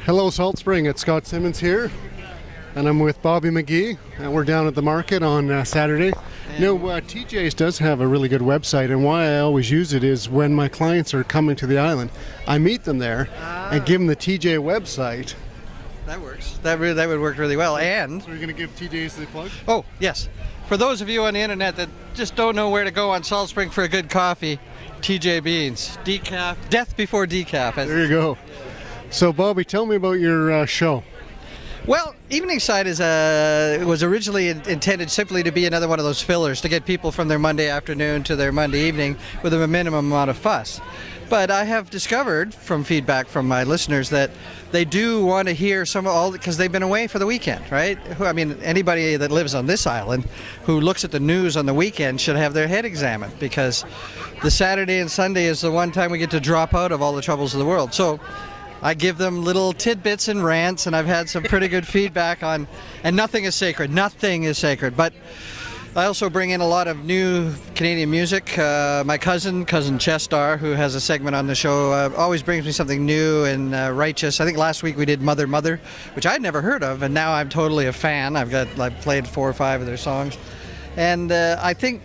Hello Salt Spring, it's Scott Simmons here, and I'm with Bobby Magee, and we're down at the market on Saturday. TJ's does have a really good website, and why I always use it is when my clients are coming to the island, I meet them there and give them the TJ website. That works. That would work really well. And so you're going to give TJ's the plug? Oh, yes. For those of you on the internet that just don't know where to go on Salt Spring for a good coffee, TJ Beans, decaf, death before decaf. There you go. So, Bobby, tell me about your show. Well, Evening Side was originally intended simply to be another one of those fillers to get people from their Monday afternoon to their Monday evening with a minimum amount of fuss. But I have discovered from feedback from my listeners that they do want to hear because they've been away for the weekend, right? I mean, anybody that lives on this island who looks at the news on the weekend should have their head examined, because the Saturday and Sunday is the one time we get to drop out of all the troubles of the world. So I give them little tidbits and rants, and I've had some pretty good feedback on, and nothing is sacred, but I also bring in a lot of new Canadian music. My cousin Chestar, who has a segment on the show, always brings me something new and righteous. I think last week we did Mother Mother, which I'd never heard of, and now I'm totally a fan. I've played 4 or 5 of their songs. And I think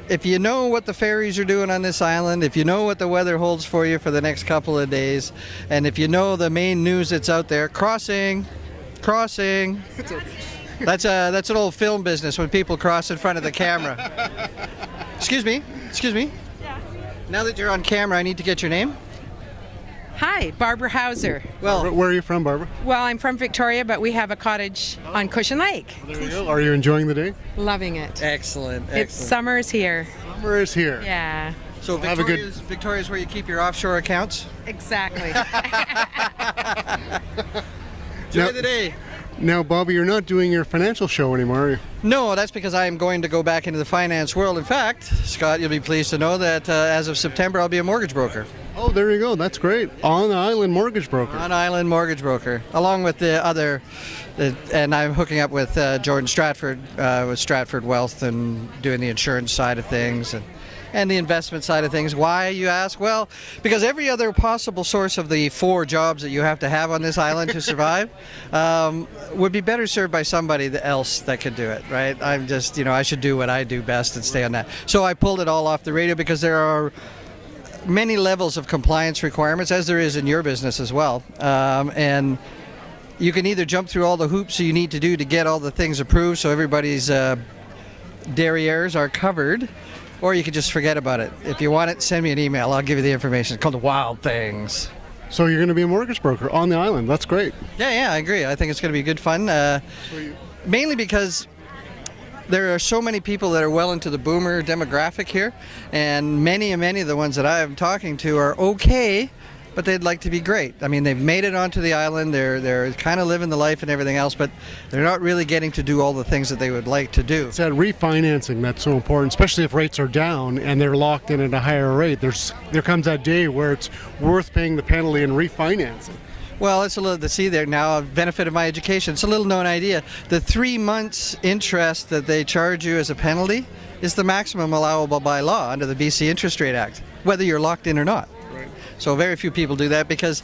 if you know what the ferries are doing on this island, if you know what the weather holds for you for the next couple of days, and if you know the main news that's out there, crossing. That's an old film business when people cross in front of the camera. Excuse me. Yeah. Now that you're on camera, I need to get your name. Hi, Barbara Hauser. Well, where are you from, Barbara? Well, I'm from Victoria, but we have a cottage on Cushion Lake. There you go. Are you enjoying the day? Loving it. excellent. It's summer's here. Summer is here. Yeah, So Victoria's where you keep your offshore accounts? exactly. Enjoy the day. Now, Bobby, you're not doing your financial show anymore, are you? No, that's because I am going to go back into the finance world. In fact, Scott, you'll be pleased to know that as of September, I'll be a mortgage broker. Oh, there you go. That's great. On-island mortgage broker. On-island mortgage broker, along with the other, and I'm hooking up with Jordan Stratford, with Stratford Wealth, and doing the insurance side of things and the investment side of things. Why, you ask? Well, because every other possible source of the 4 jobs that you have to have on this island to survive would be better served by somebody else that could do it, right? I'm just, I should do what I do best and stay on that. So I pulled it all off the radio because there are many levels of compliance requirements, as there is in your business as well. And you can either jump through all the hoops you need to do to get all the things approved so everybody's derrieres are covered, or you can just forget about it. If you want it, send me an email. I'll give you the information. It's called Wild Things. So you're going to be a mortgage broker on the island. That's great. Yeah, I agree. I think it's going to be good fun. Mainly because there are so many people that are well into the boomer demographic here, and many of the ones that I'm talking to are okay, but they'd like to be great. I mean, they've made it onto the island, they're kind of living the life and everything else, but they're not really getting to do all the things that they would like to do. It's that refinancing that's so important, especially if rates are down and they're locked in at a higher rate. There comes that day where it's worth paying the penalty and refinancing. Well, it's a little, see there now, benefit of my education, it's a little known idea. The 3 months interest that they charge you as a penalty is the maximum allowable by law under the BC Interest Rate Act, whether you're locked in or not. Right. So very few people do that because,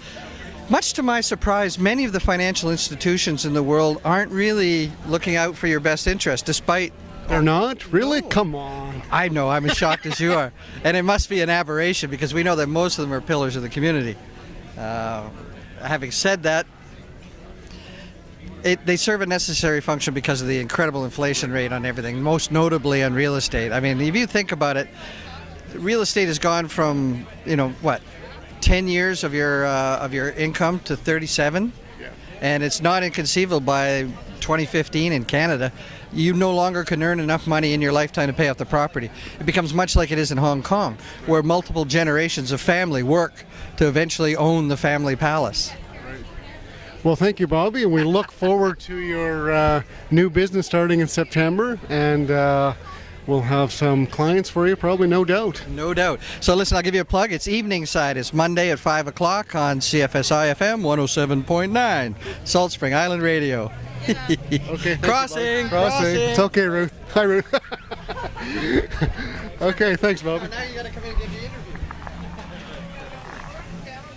much to my surprise, many of the financial institutions in the world aren't really looking out for your best interest, despite... They're not? Really? Come on. I know, I'm as shocked as you are. And it must be an aberration because we know that most of them are pillars of the community. Having said that, they serve a necessary function because of the incredible inflation rate on everything, most notably on real estate. I mean, if you think about it, real estate has gone from, 10 years of your income to 37, Yeah. and it's not inconceivable by 2015 in Canada. You no longer can earn enough money in your lifetime to pay off the property. It becomes much like it is in Hong Kong, where multiple generations of family work to eventually own the family palace. Well, thank you, Bobby, and we look forward to your new business starting in September, and we'll have some clients for you, probably, no doubt. No doubt. So listen, I'll give you a plug. It's Evening Side. It's Monday at 5 o'clock on CFSI FM 107.9, Salt Spring Island Radio. Okay. Crossing. It's okay, Ruth. Hi, Ruth. Okay, thanks, Bobby. Now you got to come in.